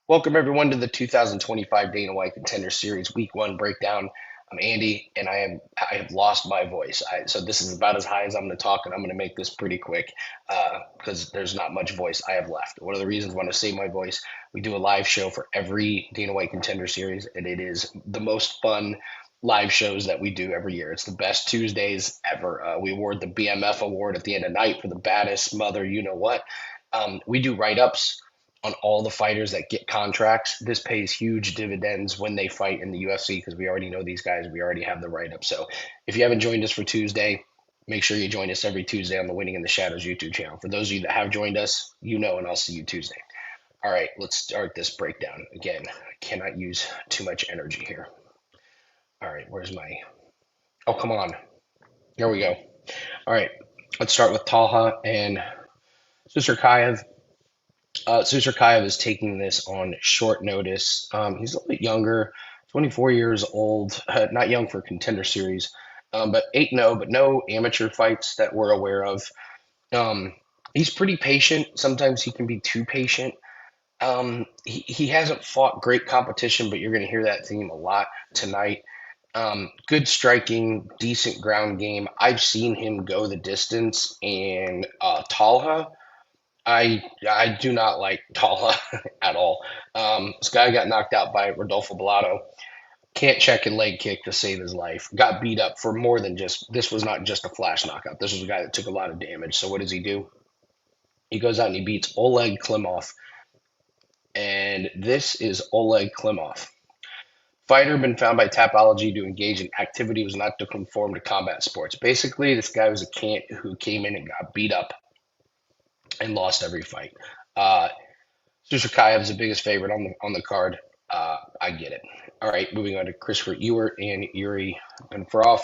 Welcome everyone to the 2025 Dana White Contender Series Week One breakdown. I'm Andy, and I have lost my voice. So this is about as high as I'm going to talk, and I'm going to make this pretty quick because there's not much voice I have left. One of the reasons I want to save my voice, we do a live show for every Dana White Contender Series, and it is the most fun live shows that we do every year. It's the best Tuesdays ever. We award the BMF award at the end of night for the baddest mother, you know what. We do write ups on all the fighters that get contracts. This pays huge dividends when they fight in the UFC because we already know these guys. We already have the write up. So if you haven't joined us for Tuesday, make sure you join us every Tuesday on the Winning in the Shadows YouTube channel. For those of you that have joined us, you know, and I'll see you Tuesday. All right, let's start this breakdown. Again, I cannot use too much energy here. All right, where's my. Oh, come on. Here we go. All right, let's start with Talha and Susurkaev. Susurkaev is taking this on short notice. He's a little bit younger, 24 years old, not young for Contender Series, but 8-0, but no amateur fights that we're aware of. He's pretty patient. Sometimes he can be too patient. He hasn't fought great competition, but you're going to hear that theme a lot tonight. Good striking, decent ground game. I've seen him go the distance, and Talha. I do not like Talha at all. This guy got knocked out by Rodolfo Bellato. Can't check and leg kick to save his life. Got beat up for more than just. This was not just a flash knockout. This was a guy that took a lot of damage. So what does he do? He goes out and he beats Oleg Klimov, and this is Oleg Klimov. Fighter been found by Tapology to engage in activity was not to conform to combat sports. Basically, this guy was a cant who came in and got beat up and lost every fight. Uh, Susurkaev is the biggest favorite on the card. I get it. All right, moving on to Chris Ewert and Yuri Panferov.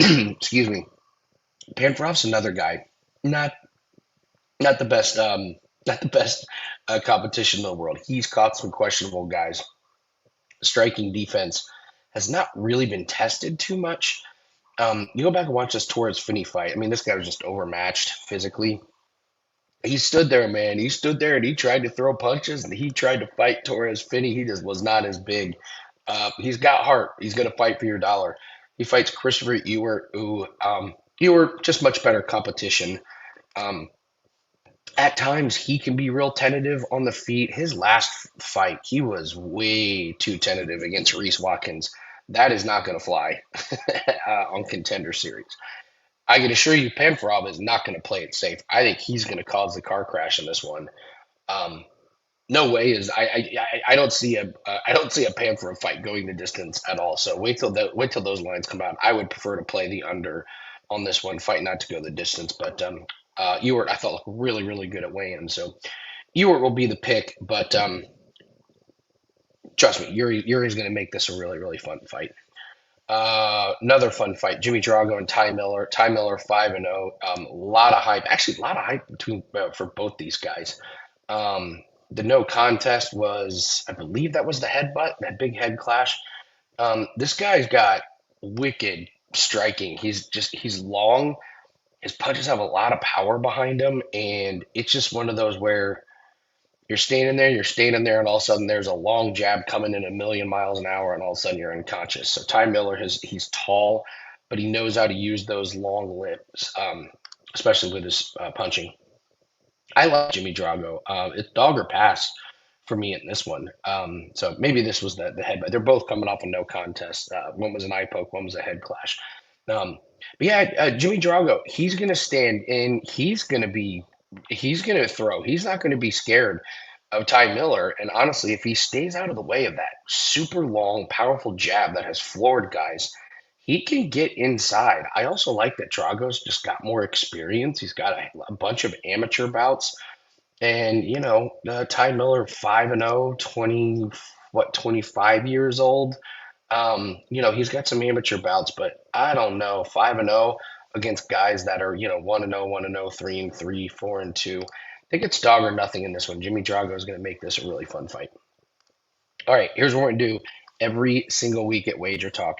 Excuse me. Panferov's another guy, not not the best, not the best competition in the world. He's caught some questionable guys. Striking defense has not really been tested too much. You go back and watch this Torres Finney fight. I mean, this guy was just overmatched physically. He stood there, man. He stood there and he tried to throw punches and he tried to fight Torres Finney. He just was not as big. He's got heart. He's going to fight for your dollar. He fights Christopher Ewert, who Ewert just much better competition. Um, at times he can be real tentative on the feet. His last fight, he was way too tentative against Reese Watkins. That is not going to fly on Contender Series. I can assure you, Panferov is not going to play it safe. I think he's going to cause the car crash in this one. Um, no way is I don't see I don't see a Panferov fight going the distance at all. So wait till those lines come out. I would prefer to play the under on this one, fight not to go the distance. But Ewert I thought looked really good at weigh-in, so Ewert will be the pick. But trust me, Yuri's going to make this a really fun fight. Another fun fight: Jimmy Drago and Ty Miller. Ty Miller 5-0. A lot of hype. Actually, a lot of hype between for both these guys. The no contest was, I believe, that was the headbutt, that big head clash. This guy's got wicked striking. He's long. His punches have a lot of power behind him, and it's just one of those where you're standing there, and all of a sudden there's a long jab coming in a million miles an hour, and all of a sudden you're unconscious. So Ty Miller, he's tall, but he knows how to use those long lips, especially with his punching. I like Jimmy Drago. It's dog or pass for me in this one. So maybe this was the head, but they're both coming off a no contest. One was an eye poke, one was a head clash. But yeah, Jimmy Drago, he's going to stand in. He's going to throw. He's not going to be scared of Ty Miller. And honestly, if he stays out of the way of that super long, powerful jab that has floored guys, he can get inside. I also like that Drago's just got more experience. He's got a bunch of amateur bouts. And, Ty Miller, 5-0, 25 years old. He's got some amateur bouts, but I don't know, 5-0 against guys that are, 1-0, 1-0, 3-3, 4-2. I think it's dog or nothing in this one. Jimmy Drago is going to make this a really fun fight. All right, here's what we're going to do every single week at Wager Talk.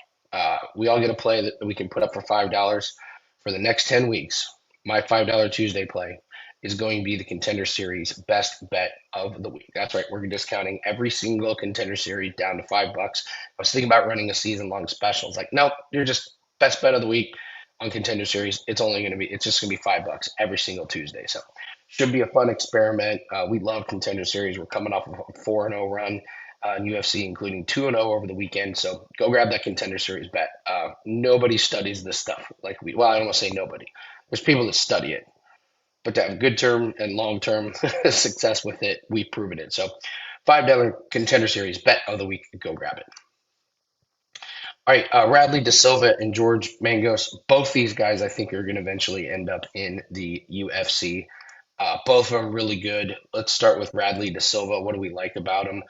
We all get a play that we can put up for $5 for the next 10 weeks. My $5 Tuesday play is going to be the Contender Series best bet of the week. That's right. We're discounting every single Contender Series down to $5. I was thinking about running a season-long special. It's like, nope, you're just best bet of the week on Contender Series. It's just going to be $5 every single Tuesday. So should be a fun experiment. We love Contender Series. We're coming off of a 4-0 run in UFC, including 2-0 over the weekend. So go grab that Contender Series bet. Nobody studies this stuff like we. Well, I don't want to say nobody. There's people that study it, but to have good term and long term success with it, we've proven it. So $5 Contender Series bet of the week. Go grab it. All right, Radley da Silva and George Mangos. Both these guys, I think, are going to eventually end up in the UFC. Both of them really good. Let's start with Radley da Silva. What do we like about him?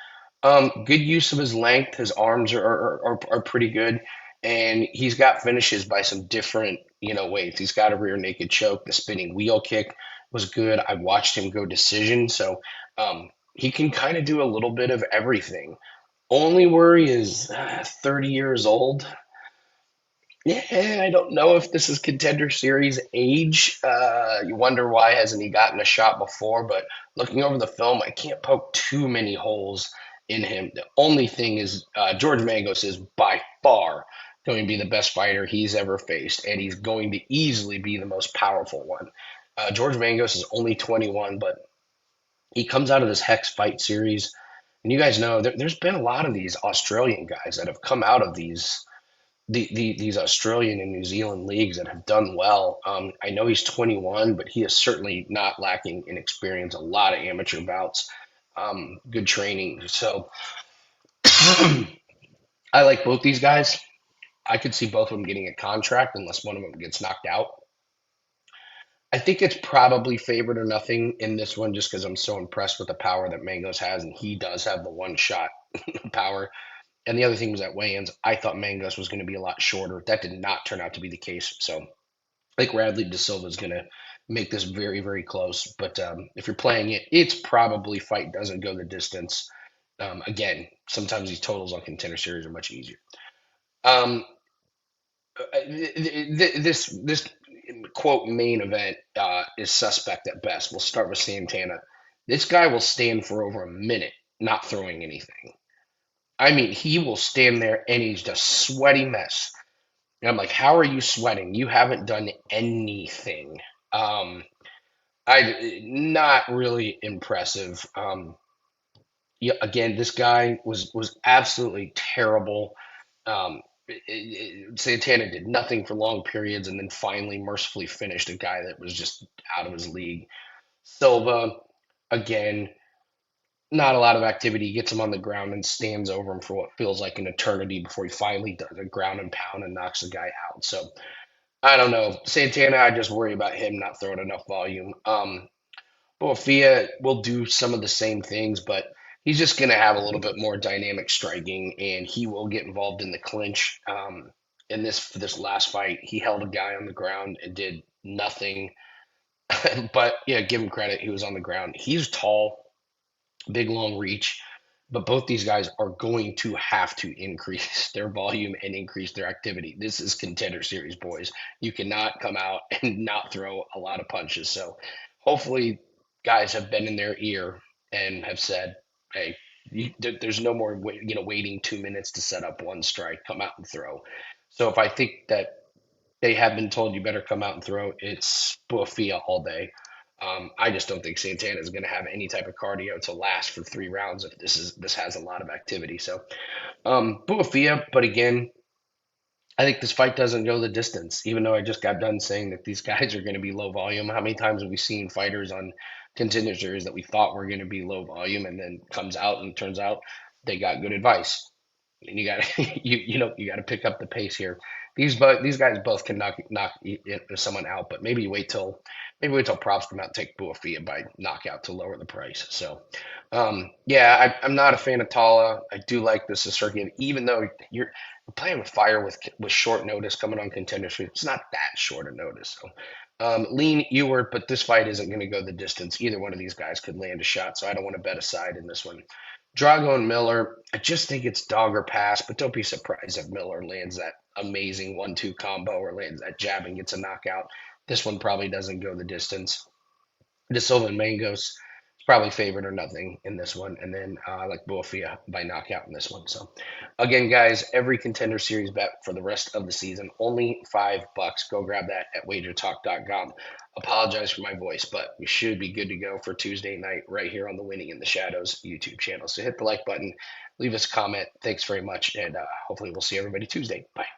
Good use of his length. His arms are pretty good, and he's got finishes by some different weights. He's got a rear naked choke. The spinning wheel kick was good. I watched him go decision, so he can kind of do a little bit of everything. Only worry is 30 years old. Yeah, I don't know if this is Contender Series age. You wonder why hasn't he gotten a shot before? But looking over the film, I can't poke too many holes in him. The only thing is George Mangos is by far going to be the best fighter he's ever faced, and he's going to easily be the most powerful one. George Mangos is only 21, but he comes out of this Hex Fight Series, and you guys know there's been a lot of these Australian guys that have come out of these Australian and New Zealand leagues that have done well. I know he's 21, but he is certainly not lacking in experience. A lot of amateur bouts, good training. So I like both these guys. I could see both of them getting a contract unless one of them gets knocked out. I think it's probably favored or nothing in this one just because I'm so impressed with the power that Mangos has, and he does have the one shot power. And the other thing was at weigh-ins, I thought Mangos was going to be a lot shorter. That did not turn out to be the case. So I think Radley da Silva is going to make this very, very close. But if you're playing it, it's probably fight doesn't go the distance. Again, sometimes these totals on Contender Series are much easier. This quote main event is suspect at best. We'll start with Santana. This guy will stand for over a minute not throwing anything. I mean, he will stand there and he's just sweaty mess. And I'm like, how are you sweating? You haven't done anything. I not really impressive. Yeah, again, this guy was absolutely terrible. Santana did nothing for long periods and then finally mercifully finished a guy that was just out of his league. Silva, again, not a lot of activity. He gets him on the ground and stands over him for what feels like an eternity before he finally does a ground and pound and knocks the guy out. So I don't know. Santana, I just worry about him not throwing enough volume. Bouafia will do some of the same things, but he's just going to have a little bit more dynamic striking, and he will get involved in the clinch. In this last fight, he held a guy on the ground and did nothing. But yeah, give him credit. He was on the ground. He's tall, big, long reach. But both these guys are going to have to increase their volume and increase their activity. This is Contender Series, boys. You cannot come out and not throw a lot of punches. So hopefully guys have been in their ear and have said, hey, there's no more waiting 2 minutes to set up one strike. Come out and throw. So if I think that they have been told you better come out and throw, it's Bouafia all day. I just don't think Santana is going to have any type of cardio to last for 3 rounds if this has a lot of activity. So Bouafia, but again, I think this fight doesn't go the distance. Even though I just got done saying that these guys are going to be low volume, how many times have we seen fighters on Contender Series that we thought were going to be low volume and then comes out and turns out they got good advice? And you got you got to pick up the pace here. These guys both can knock someone out, but maybe wait till props come out and take Bouafia by knockout to lower the price. So yeah, I'm not a fan of Talha. I do like the Susurkaev, even though you're playing with fire with short notice coming on Contender Series. It's not that short a notice. So lean Ewert, but this fight isn't going to go the distance. Either one of these guys could land a shot, so I don't want to bet aside in this one. Drago and Miller, I just think it's dog or pass, but don't be surprised if Miller lands that amazing 1-2 combo or lands that jab and gets a knockout. This one probably doesn't go the distance. De Silva and Mangos is probably favored or nothing in this one. And then I like Bouafia by knockout in this one. So again, guys, every Contender Series bet for the rest of the season, only $5. Go grab that at wagertalk.com. Apologize for my voice, but we should be good to go for Tuesday night right here on the Winning in the Shadows YouTube channel. So hit the like button, leave us a comment. Thanks very much, and hopefully we'll see everybody Tuesday. Bye.